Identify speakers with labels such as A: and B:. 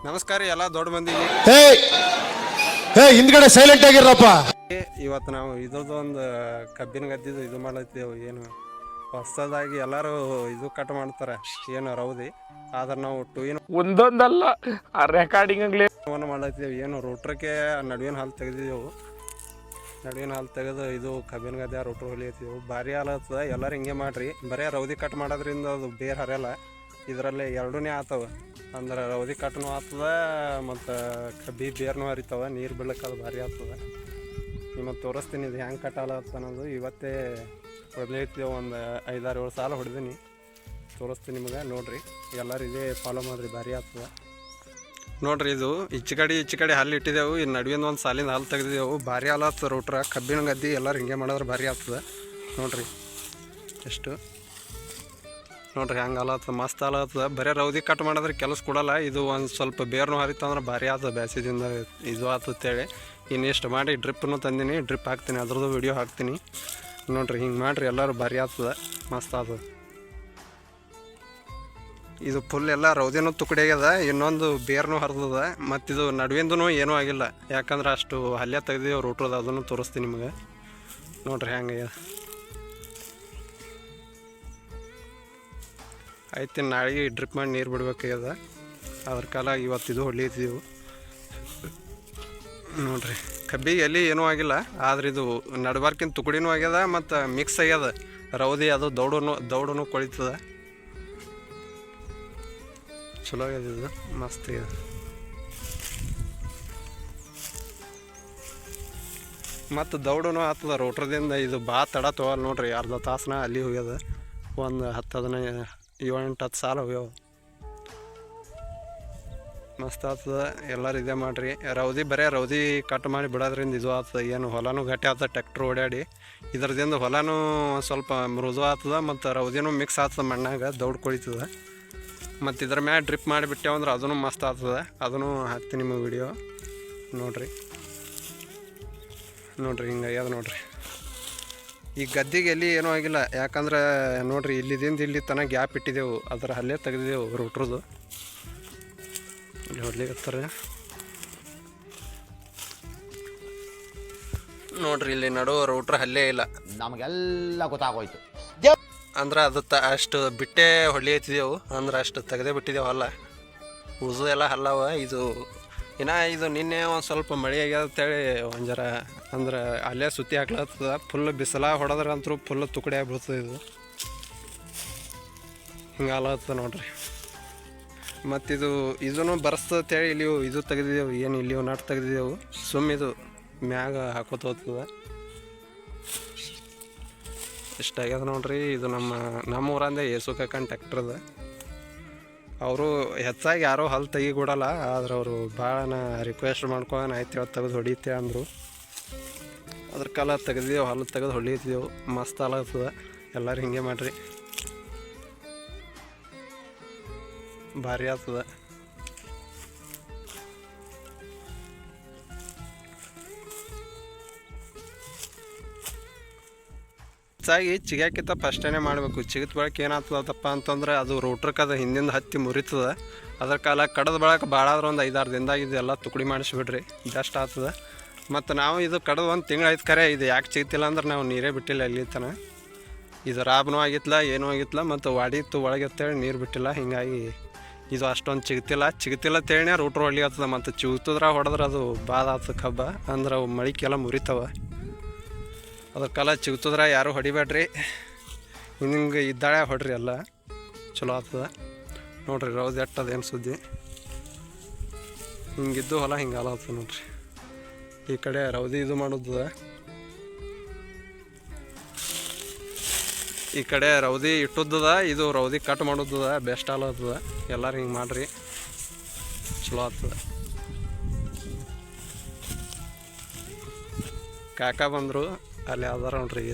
A: ನಮಸ್ಕಾರ ಎಲ್ಲ ದೊಡ್ಡ ಮಂದಿಗೆ.
B: ಹಿಂದ್ಗಡೆ ಸೈಲೆಂಟ್ ಆಗಿರಪ್ಪ.
A: ಇವತ್ತು ನಾವು ಇದೊಂದು ಕಬ್ಬಿನ ಗದ್ದಿದ್ದು ಇದು ಮಾಡತ್ತೀವಿ. ಏನು ಹೊಸದಾಗಿ ಎಲ್ಲರೂ ಇದು ಕಟ್ ಮಾಡ್ತಾರೆ, ಏನು ರೌದಿ. ಆದ್ರೆ ನಾವು
C: ಒಂದೊಂದಲ್ಲ ರೆಕಾರ್ಡಿಂಗ್
A: ಮಾಡತ್ತೀವಿ. ಏನು ರೋಟ್ರಕ್ಕೆ ನಡುವಿನ ಹಾಲು ತೆಗೆದಿದ್ದೆವು. ನಡುವಿನ ಹಾಲು ತೆಗೆದು ಇದು ಕಬ್ಬಿನ ಗದ್ದೆ ರೋಟ್ರು ಹೊಲಿಯತ್ತೀವಿ. ಭಾರಿ ಹಾಲು ಆಗ್ತದೆ. ಎಲ್ಲರೂ ಹಿಂಗೆ ಮಾಡಿರಿ. ಬರೀ ರೌದಿ ಕಟ್ ಮಾಡೋದ್ರಿಂದ ಅದು ಬೇರೆ ಹರಿಯಲ್ಲ. ಇದರಲ್ಲಿ ಎರಡೂ ಆಗ್ತವೆ. ಅಂದ್ರೆ ರೌದಿ ಕಟ್ನೂ ಆಗ್ತದೆ ಮತ್ತು ಕಬ್ಬಿ ಬೇರ್ನೂ ಹರಿತಾವೆ. ನೀರು ಬೀಳಕ್ಕೆ ಅದು ಭಾರಿ ಆಗ್ತದೆ. ನಿಮಗೆ ತೋರಿಸ್ತೀನಿ ಇದು ಹೆಂಗೆ ಕಟ್ಟಾಲತ್ತ ಅನ್ನೋದು. ಇವತ್ತೇ ಹೊಡೆದೈತಿ, ಒಂದು 5-6-7 ಸಾಲ ಹೊಡೆದೀನಿ. ತೋರಿಸ್ತೀನಿ ನಿಮಗೆ, ನೋಡಿರಿ. ಎಲ್ಲರೂ ಇದೇ ಫಾಲೋ ಮಾಡಿರಿ, ಭಾರಿ ಆಗ್ತದೆ. ನೋಡಿರಿ, ಇದು ಈಚೆ ಕಡೆ ಹಾಲು ಇಟ್ಟಿದ್ದೆವು. ಈ ನಡುವಿನ ಒಂದು ಸಾಲಿನ ಹಾಲು ತೆಗೆದಿದ್ದೆವು. ಭಾರಿ ಹಾಲು ಆಗ್ತದೆ ರೋಟ್ರ. ಕಬ್ಬಿನ ಗದ್ದೆ ಎಲ್ಲರೂ ಹಿಂಗೆ ಮಾಡಿದ್ರೆ ಭಾರಿ ಆಗ್ತದೆ. ನೋಡಿರಿ ಎಷ್ಟು, ನೋಡಿರಿ ಹೆಂಗೆ ಹಾಲು ಆಗ್ತದೆ, ಮಸ್ತ್ ಹಾಲು ಆಗ್ತದೆ. ಬರೀ ರೌದಿ ಕಟ್ ಮಾಡಿದ್ರೆ ಕೆಲಸ ಕೊಡಲ್ಲ. ಇದು ಒಂದು ಸ್ವಲ್ಪ ಬೇರ್ನೂ ಹರಿತಂದ್ರೆ ಭಾರಿ ಆಗ್ತದೆ. ಬೇಸಿದಿಂದ ಇದು ಆಗ್ತೇಳಿ ಇನ್ನು ಇಷ್ಟು ಮಾಡಿ ಡ್ರಿಪ್ಪನ್ನು ತಂದೀನಿ. ಡ್ರಿಪ್ ಹಾಕ್ತೀನಿ, ಅದ್ರದ್ದು ವಿಡಿಯೋ ಹಾಕ್ತೀನಿ. ನೋಡಿರಿ ಹಿಂಗೆ ಮಾಡಿರಿ, ಎಲ್ಲರೂ ಭಾರಿ ಆಗ್ತದೆ, ಮಸ್ತ್ ಆಗ್ತದೆ. ಇದು ಫುಲ್ ಎಲ್ಲ ರೌದಿನೂ ತುಕಡಿ ಆಗ್ಯದ. ಇನ್ನೊಂದು ಬೇರ್ನೂ ಹರಿದದ. ಮತ್ತು ಇದು ನಡುವಿಂದೂ ಏನೂ ಆಗಿಲ್ಲ, ಯಾಕಂದ್ರೆ ಅಷ್ಟು ಹಲ್ಲೆ ತೆಗ್ದಿದ್ದೇವೆ ರೋಟ್ರದ. ಅದನ್ನು ತೋರಿಸ್ತೀನಿ ನಿಮಗೆ. ನೋಡಿರಿ ಹೆಂಗೆ ಆಯ್ತು. ನಾಳೆಗೆ ಡ್ರಿಪ್ ಮಾಡಿ ನೀರು ಬಿಡ್ಬೇಕಾಗ್ಯದ. ಅದ್ರ ಕಾಲ ಇವತ್ತು ಇದು ಹೊಲಿತೀವಿ. ನೋಡಿರಿ ಕಬ್ಬಿಗೆ ಎಲ್ಲಿ ಏನೂ ಆಗಿಲ್ಲ. ಆದ್ರೆ ಇದು ನಡ್ಬಾರ್ಕಿಂತ ತುಕಡಿನೂ ಆಗ್ಯದ ಮತ್ತು ಮಿಕ್ಸ್ ಆಗ್ಯದ. ರೌದಿ ಅದು ದೌಡೂ ಕೊಳಿತದ. ಚಲೋ ಆಗ್ಯದ, ಇದು ಮಸ್ತ್ ಆಗ್ಯದ. ಮತ್ತು ದೌಡೂ ಆಗ್ತದ ರೋಟ್ರದಿಂದ. ಇದು ಭಾಳ ತಡ ತೊಗೊಲ್ಲ. ನೋಡಿರಿ ಅರ್ಧ ತಾಸನ ಅಲ್ಲಿ ಹೋಗ್ಯದ. ಒಂದು 7-8 ಸಾಲ ಹೋಗ್ಯಾವ. ಮಸ್ತ್ ಆಗ್ತದೆ. ಎಲ್ಲರೂ ಇದೇ ಮಾಡಿರಿ. ಬರೀ ರೌದಿ ಕಟ್ ಮಾಡಿ ಬಿಡೋದ್ರಿಂದ ಇದು ಆಗ್ತದೆ. ಏನು ಹೊಲನೂ ಗಟ್ಟಿ ಆಗ್ತದೆ ಟ್ಯಾಕ್ಟ್ರ್ ಓಡಾಡಿ. ಇದರದಿಂದ ಹೊಲನೂ ಸ್ವಲ್ಪ ಮೃದು ಆಗ್ತದೆ ಮತ್ತು ರೌದಿನೂ ಮಿಕ್ಸ್ ಆಗ್ತದೆ ಮಣ್ಣಾಗ, ದೌಡ್ ಕೊಳಿತದೆ. ಮತ್ತು ಇದ್ರ ಮ್ಯಾಗ ಡ್ರಿಪ್ ಮಾಡಿಬಿಟ್ಟೆವು ಅಂದ್ರೆ ಅದೂ ಮಸ್ತ್ ಆಗ್ತದೆ. ಅದನ್ನು ಹಾಕ್ತೀನಿ ನಿಮಗೆ ವಿಡಿಯೋ. ನೋಡಿರಿ ಹಿಂಗೆ ಆಗ್ಯದ. ನೋಡಿರಿ ಈ ಗದ್ದಿಗೆ ಎಲ್ಲಿ ಏನೂ ಆಗಿಲ್ಲ, ಯಾಕಂದ್ರೆ ನೋಡಿರಿ ಇಲ್ಲಿದಿಂದ ಇಲ್ಲಿ ತನಕ ಗ್ಯಾಪ್ ಇಟ್ಟಿದ್ದೆವು. ಅದರ ಹಲ್ಲೇ ತೆಗೆದಿದ್ದೆವು ರೋಟ್ರದ್ದು. ಇಲ್ಲಿ ಹೊಡ್ಲಿಕತ್ತಾರೆ ನೋಡ್ರಿ. ಇಲ್ಲಿ ನಡುವ ರೋಟ್ರ್ ಹಲ್ಲೇ ಇಲ್ಲ,
D: ನಮಗೆಲ್ಲ ಗೊತ್ತಾಗೋಯ್ತು.
A: ಅಂದ್ರೆ ಅದು ಅಷ್ಟು ಬಿಟ್ಟೆ ಹೊಡ್ಲಿತ್ತಿದ್ದೆವು. ಅಂದ್ರೆ ಅಷ್ಟು ತೆಗೆದೇ ಬಿಟ್ಟಿದ್ದೆವು ಹಲ್ಲ. ಉಸು ಎಲ್ಲ ಹಲ್ಲವ. ಇದು ನಿನ್ನೆ ಒಂದು ಸ್ವಲ್ಪ ಮಳೆ ಆಗ್ಯದ ಅಂತೇಳಿ ಒಂದು ಜರ ಅಂದ್ರೆ ಅಲ್ಲೇ ಸುತ್ತಿ ಹಾಕ್ಲತ್ತದ. ಫುಲ್ ಬಿಸಿಲ ಹೊಡೆದ್ರಂತೂ ಫುಲ್ ತುಕಡಿ ಆಗಿಬಿಡ್ತದೆ. ಹಿಂಗೆ ಹಾಲತ್ತದ ನೋಡ್ರಿ. ಮತ್ತು ಇದನ್ನು ಬರ್ಸ್ತೇಳಿ ಇಲ್ಲಿ ಇದು ತೆಗೆದಿದ್ದೆವು. ಏನು ಇಲ್ಲಿ ನಟ್ ತೆಗೆದಿದ್ದೆವು. ಇದು ಮ್ಯಾಗ ಹಾಕೋತ ಹೋಗ್ತದೆ. ಇಷ್ಟಾಗ್ಯದ ನೋಡ್ರಿ. ಇದು ನಮ್ಮ ಊರಂದೇ ಏಸು ಕಾಕನ್ ಟ್ಯಾಕ್ಟ್ರದ. ಅವರು ಹೆಚ್ಚಾಗಿ ಯಾರೂ ಹಲ್ಲು ತೆಗಿಕೊಡಲ್ಲ. ಆದ್ರೆ ಅವರು ಭಾಳ ರಿಕ್ವೆಸ್ಟ್ ಮಾಡ್ಕೊಂಡು ಆಯ್ತು ಇವತ್ತು ತೆಗೆದು ಹೊಡಿತೆ ಅಂದರು. ಅದ್ರ ಕಾಲ ತೆಗೆದಿದ್ದೆವು, ಹಲ್ಲು ತೆಗೆದು ಹೊಡಿತಿದ್ದೆವು. ಮಸ್ತ್ ಹಾಲಾಗ್ತದೆ. ಎಲ್ಲರೂ ಹಿಂಗೆ ಮಾಡಿರಿ, ಭಾರಿ ಆಗ್ತದೆ. ಹೆಚ್ಚಾಗಿ ಚಿಗ್ಯಾಕಿಂತ ಫಸ್ಟೇ ಮಾಡಬೇಕು. ಚಿಗಿದ ಬಳಕೆ ಏನಾಗ್ತದಪ್ಪ ಅಂತಂದ್ರೆ ಅದು ರೋಟ್ರಕ್ಕೆ ಅದು ಹಿಂದಿಂದ ಹತ್ತಿ ಮುರಿತದೆ. ಅದ್ರ ಕಾಲ ಕಡದ ಬಳಕ ಭಾಳ ಆದ್ರೆ ಒಂದು 5-6 ದಿನದಾಗ ಇದೆಲ್ಲ ತುಕಡಿ ಮಾಡಿಸ್ಬಿಡ್ರಿ, ಬೆಸ್ಟ್ ಆಗ್ತದೆ. ಮತ್ತು ನಾವು ಇದು ಕಡದು 1 ತಿಂಗಳು ಆಯ್ತು ಖರೆ. ಇದು ಯಾಕೆ ಚಿಗ್ತಿಲ್ಲ ಅಂದ್ರೆ ನಾವು ನೀರೇ ಬಿಟ್ಟಿಲ್ಲ ಇಲ್ಲಿ ತನ. ಇದು ರಾಬ್ನೂ ಆಗಿತ್ತಲ್ಲ, ಏನೂ ಆಗಿತ್ತಲ್ಲ, ಮತ್ತು ವಾಡಿತ್ತು ಒಳಗೆ ಅಂತೇಳಿ ನೀರು ಬಿಟ್ಟಿಲ್ಲ. ಹೀಗಾಗಿ ಇದು ಅಷ್ಟೊಂದು ಚಿಗ್ತಿಲ್ಲ ಅಂತೇಳಿನೇ ರೋಟ್ರು ಹೊಳ್ಳಿ ಆಗ್ತದೆ. ಮತ್ತು ಚಿಗ್ತದ್ರೆ ಹೊಡೆದ್ರೆ ಅದು ಬಾದ ಆಗ್ತದೆ ಕಬ್ಬ. ಅಂದ್ರೆ ಅವು ಮಳಿಕೆಲ್ಲ ಮುರಿತಾವೆ. ಅದ್ರ ಕಾಲ ಚಿಗ್ತದ್ರೆ ಯಾರೂ ಹೊಡಿಬೇಡ್ರಿ. ಹಿಂಗೆ ಇದ್ದಾಳೆ ಹೊಡ್ರಿ, ಎಲ್ಲ ಚಲೋ ಆಗ್ತದೆ. ನೋಡಿರಿ ರೌದಿ ಎಟ್ಟದೇನು ಸುದ್ದಿ. ಹಿಂಗಿದ್ದು ಹೊಲ ಹಿಂಗೆ ಹಾಲ ಆಗ್ತದೆ ನೋಡ್ರಿ. ಈ ಕಡೆ ರೌದಿ ಇದು ಮಾಡೋದ, ಈ ಕಡೆ ರೌದಿ ಇಟ್ಟುದ್ದದ. ಇದು ರೌದಿ ಕಟ್ ಮಾಡೋದದ. ಬೆಸ್ಟ್ ಹಾಲು ಆಗ್ತದೆ. ಎಲ್ಲರೂ ಹಿಂಗೆ ಮಾಡಿರಿ, ಚಲೋ ಆಗ್ತದೆ. ಕಾಕ ಬಂದರು ಅಲ್ಲಿ ಯಾವ್ದಾರ ನೋಡ್ರಿ.